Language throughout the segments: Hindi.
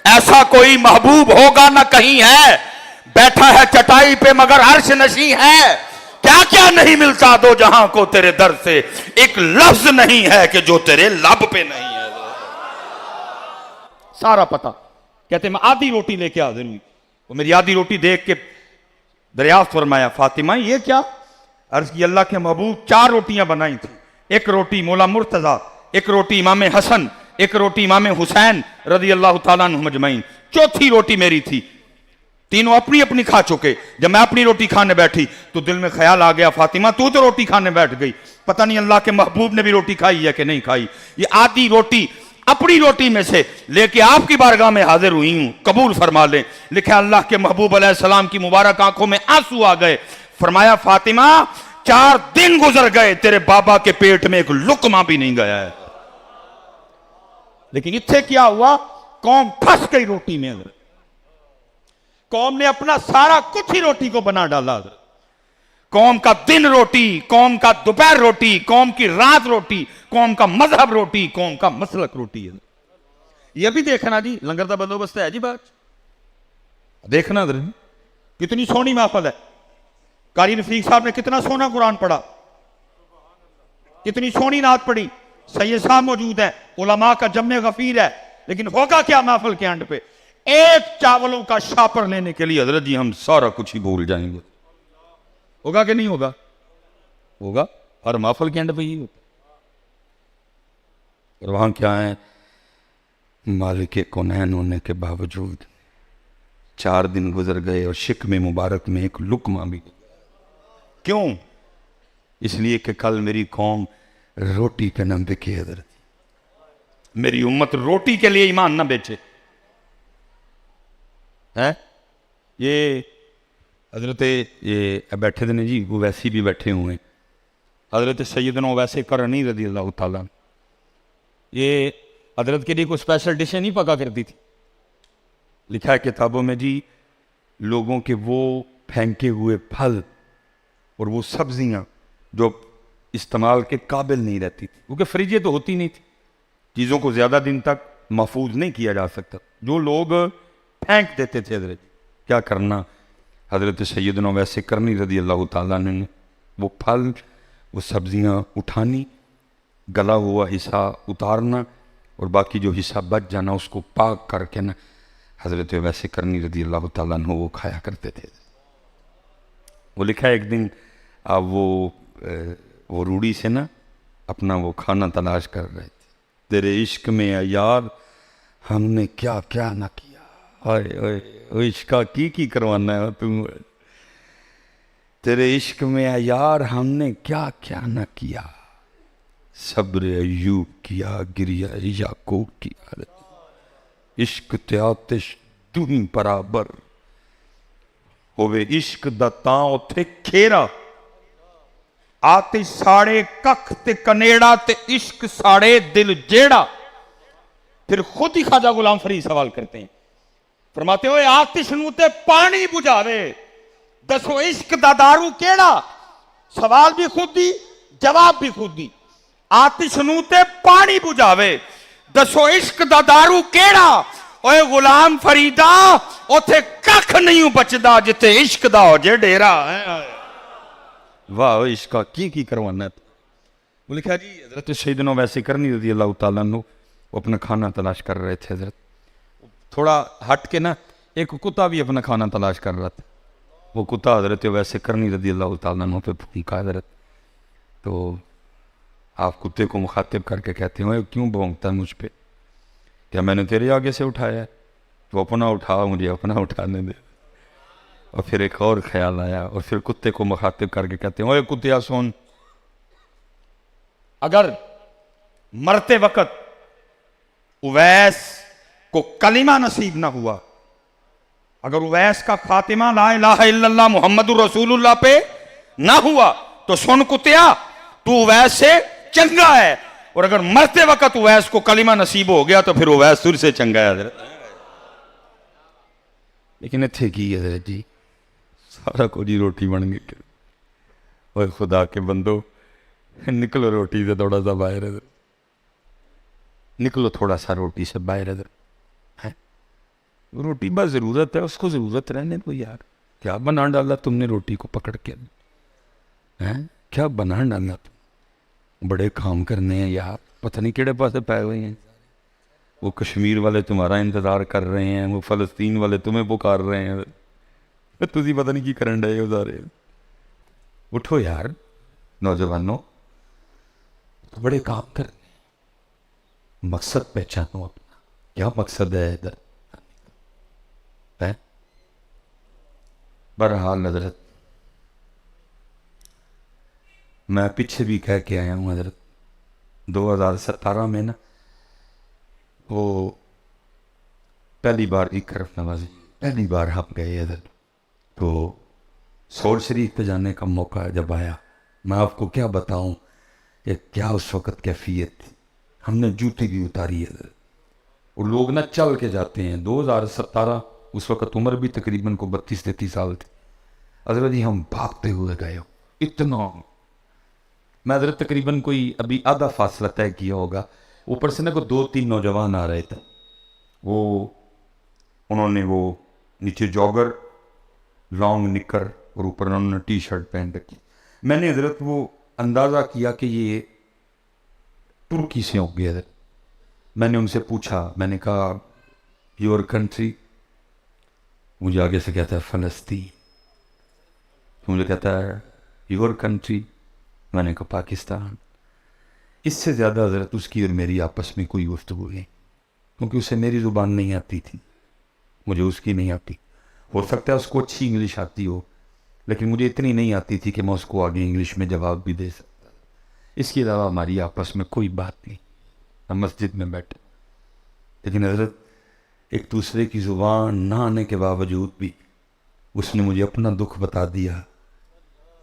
ऐसा कोई महबूब होगा ना कहीं है, बैठा है चटाई पे मगर अर्श नशी है। क्या क्या नहीं मिलता दो जहां को तेरे दर से, एक लफ्ज नहीं है कि जो तेरे लब पे नहीं है। सारा पता। कहते मैं आधी रोटी लेके हाजिर हुई, वो मेरी आधी रोटी देख के दरियाफ्त फरमाया, फातिमा ये क्या? अर्ज की, अल्लाह के महबूब 4 रोटियां बनाई थी, एक रोटी मौला मुर्तजा, एक रोटी इमाम हसन, एक रोटी इमाम हुसैन रजी अल्लाह तआला अन्हुम अजमईन, चौथी रोटी मेरी थी। तीनों अपनी अपनी खा चुके। जब मैं अपनी रोटी खाने बैठी तो दिल में ख्याल आ गया, फातिमा तू तो रोटी खाने बैठ गई, पता नहीं अल्लाह के महबूब ने भी रोटी खाई है कि नहीं खाई। ये आधी रोटी अपनी रोटी में से लेके आपकी बारगाह में हाजिर हुई हूं, कबूल फरमा लें। लिखा अल्लाह के महबूब अलैहिस्सलाम की मुबारक आंखों में आंसू आ गए। फरमाया, फातिमा 4 दिन गुजर गए, तेरे बाबा के पेट में एक लुकमा भी नहीं गया है। लेकिन इत्थे क्या हुआ? कौम फंस गई रोटी में। कौम ने अपना सारा कुछ ही रोटी को बना डाला। कौम का दिन रोटी, कौम का दोपहर रोटी, कौम की रात रोटी, कौम का मजहब रोटी, कौम का मसलक रोटी है। यह भी देखना जी, लंगर का बंदोबस्त है जी। बात देखना कितनी सोहनी महफल है। कारी रफीक साहब ने कितना सोना कुरान पढ़ा, कितनी सोहनी नात पढ़ी। सैयद साहब मौजूद है, उलमा का जम्मे गफीर है। लेकिन होगा क्या महफल के एंड पे? एक चावलों का शापर लेने के लिए हजरत जी हम सारा कुछ ही भूल जाएंगे। होगा कि नहीं होगा? होगा। हर महफल के एंड पे ही होता। और वहां क्या है, मालिक कौनैन होने के बावजूद 4 दिन गुजर गए और शिकमे मुबारक में एक लुकमा भी। क्यों? इसलिए कि कल मेरी कौम रोटी पे न बिके। हजरत मेरी उम्मत रोटी के लिए ईमान न बेचे है। ये हजरत ये बैठे थे जी, वो वैसे भी बैठे हुए। हजरत सैयदना वैसे करनी रज़ी अल्लाह तआला, ये हजरत के लिए कोई स्पेशल डिशें नहीं पका करती थी। लिखा है किताबों में जी, लोगों के वो फेंके हुए फल और वो सब्जियां जो इस्तेमाल के काबिल नहीं रहती थी, क्योंकि फ्रिजें तो होती नहीं थी, चीज़ों को ज़्यादा दिन तक महफूज नहीं किया जा सकता, जो लोग फेंक देते थे। हजरत क्या करना, हजरत सैयदना वैसे करनी रज़ी अल्लाह तआला ने वो फल, वो सब्जियां उठानी, गला हुआ हिस्सा उतारना और बाकी जो हिस्सा बच जाना उसको पाक करके ना हजरत वैसे करनी रज़ी अल्लाह तआला अन्हु वो खाया करते थे। वो लिखा है एक दिन अब वो रूढ़ी से ना अपना वो खाना तलाश कर रहे थे। तेरे इश्क में यार हमने क्या क्या ना किया, हाय हाय इश्का की करवाना है तुम। तेरे इश्क में यार हमने क्या क्या न किया, सब्र अयूब किया, गिरिया याकूब किया। इश्क ते आतिश दुही बराबर होवे, इश्क दा तां उत्थे खेरा। आतिश साड़े कख ते कनेड़ा ते इश्क साड़े दिल जेड़ा। फिर खुद ही ख्वाजा गुलाम फरीद सवाल करते हैं, फरमाते हो आतिश नूं ते पानी बुझावे, दसो इश्क दा दारू केड़ा। सवाल भी खुद ही, जवाब भी खुद ही। आतिश नूं ते पानी बुझावे, दसो इश्क दा दारू केड़ा। ओए गुलाम फरीदा उथे कख नहीं बचदा जिथे इश्क दा हो जे डेरा। वाह, इश्का की करवाना। वो लिखा जी हजरत सैयदना वैसे करनी रज़ी अल्लाह तआला अन्हु वो अपना खाना तलाश कर रहे थे। हजरत थोड़ा हट के ना एक कुत्ता भी अपना खाना तलाश कर रहा था। वो कुत्ता हजरत वैसे करनी रज़ी अल्लाह तआला अन्हु पे भूखा। हजरत तो आप कुत्ते को मुखातिब करके कहते हो क्यों भौंकता है मुझ पे, क्या मैंने तेरे आगे से उठाया है? तो अपना उठा, मुझे अपना उठाने दे। और फिर एक और ख्याल आया और फिर कुत्ते को मुखातिब करके कहते हैं, ओए कुत्तिया सुन, अगर मरते वक्त उवैस को कलिमा नसीब ना हुआ, अगर उवैस का खातिमा ला इलाहा इल्लल्लाह मुहम्मदुर रसूलुल्लाह पे ना हुआ तो सुन कुत्तिया, तू उवैस से चंगा है। और अगर मरते वक्त उवैस को कलिमा नसीब हो गया तो फिर उवैस तुझ से चंगा है। लेकिन इत्थे की हजरत जी सारा कुछ ही रोटी बन गई। और खुदा के बंदो निकलो रोटी से थोड़ा सा बाहर, निकलो थोड़ा सा रोटी से बाहर है। रोटी बस ज़रूरत है, उसको ज़रूरत रहने दो यार। क्या बना डाला तुमने रोटी को पकड़ के, हैं क्या बना डाला तुम? बड़े काम करने हैं यार, पता नहीं केड़े पासे पाए हुए हैं। वो कश्मीर वाले तुम्हारा इंतज़ार कर रहे हैं, वो फ़लस्तीन वाले तुम्हें पुकार रहे हैं, तुझी पता नहीं की करन डे हो सारे। उठो यार नौजवानों, बड़े काम करने, मकसद पहचानो अपना, क्या मकसद है इधर है। बहरहाल हजरत, मैं पीछे भी कह के आया हूँ हजरत, 2017 में ना वो पहली बार इकरफ नवाजी, पहली बार हम गए इधर, तो सौर शरीफ पे जाने का मौका जब आया, मैं आपको क्या बताऊं कि क्या उस वक़्त कैफियत थी। हमने जूती भी उतारी है इधर, वो लोग ना चल के जाते हैं। 2017 उस वक़्त उम्र भी तकरीबन को 32-33 साल थी। हजरत जी हम भागते हुए गए हो इतना, मैं हजरत तकरीबन कोई अभी आधा फासला तय किया होगा, ऊपर से ना को 2-3 नौजवान आ रहे थे, वो उन्होंने वो नीचे जॉगर लॉन्ग निकर और ऊपर उन्होंने टी शर्ट पहन रखी। मैंने हजरत वो अंदाज़ा किया कि ये तुर्की से होंगे हजरत। मैंने उनसे पूछा, मैंने कहा योर कंट्री, मुझे आगे से कहता है फ़लस्तीन, तो मुझे कहता है योर कंट्री, मैंने कहा पाकिस्तान। इससे ज़्यादा हजरत उसकी और मेरी आपस में कोई गुफ्तगू नहीं, क्योंकि उसे मेरी ज़ुबान नहीं आती थी, मुझे उसकी नहीं आती। हो सकता है उसको अच्छी इंग्लिश आती हो, लेकिन मुझे इतनी नहीं आती थी कि मैं उसको आगे इंग्लिश में जवाब भी दे सकता। इसके अलावा हमारी आपस में कोई बात नहीं। हम मस्जिद में बैठे, लेकिन हजरत एक दूसरे की ज़ुबान ना आने के बावजूद भी उसने मुझे अपना दुख बता दिया,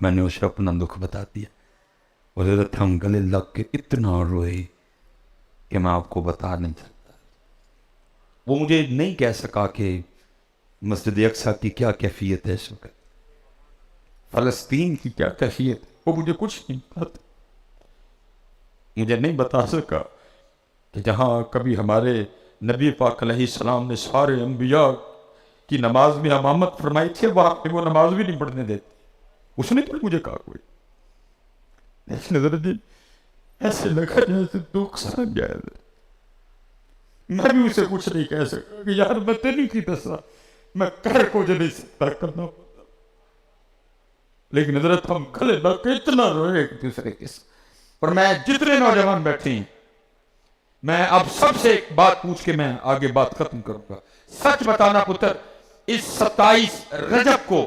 मैंने उसे अपना दुख बता दिया। और हजरत हम गले लग के इतना रोए कि मैं आपको बता नहीं सकता। वो मुझे नहीं कह सका कि मस्जिद अक्सा की क्या कैफियत है इस वक्त, फ़लस्तीन की क्या कैफियत, वो मुझे कुछ नहीं पता। मुझे नहीं बता सका कि जहाँ कभी हमारे नबी पाक अलैहिस्सलाम ने सारे अंबिया की नमाज में इमामत फरमाई थी, वहाँ पे वो नमाज भी नहीं पढ़ने देते, उसने तो मुझे कहा कोई। लेकिन हज़रत जी ऐसे लगा जैसे दुख सा गया। मैं भी उसे कुछ नहीं कह सका कि यार मैं तेरी की दसा, मैं कर को नहीं सकता, करना पड़ता। लेकिन हजरत हम गले लग के इतना रोए एक दूसरे के साथ। और मैं जितने नौजवान बैठे हैं, मैं अब सबसे एक बात पूछ के मैं आगे बात खत्म करूंगा। सच बताना पुत्र, इस 27 रजब को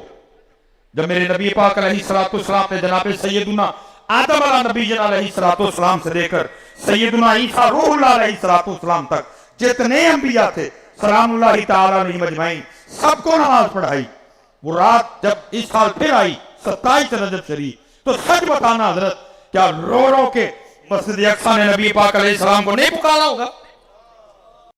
जब मेरे नबी पाक अलैहिस्सलाम ने जनाब सैयदुना आदम अला नबी अलैहिस्सलाम से लेकर सैयदुना ईसा रूहुल्लाह अलैहिस्सलाम तक जितने अंबिया थे सलामुल्लाहि तआला अलैहि मजमाइन, सबको नमाज पढ़ाई। वो रात जब इस साल फिर आई 27 रजब शरीफ, तो सच बताना हजरत, क्या रो रो के मस्जिद अक्सा ने नबी पाक अलैहिस्सलाम को नहीं पुकारा होगा?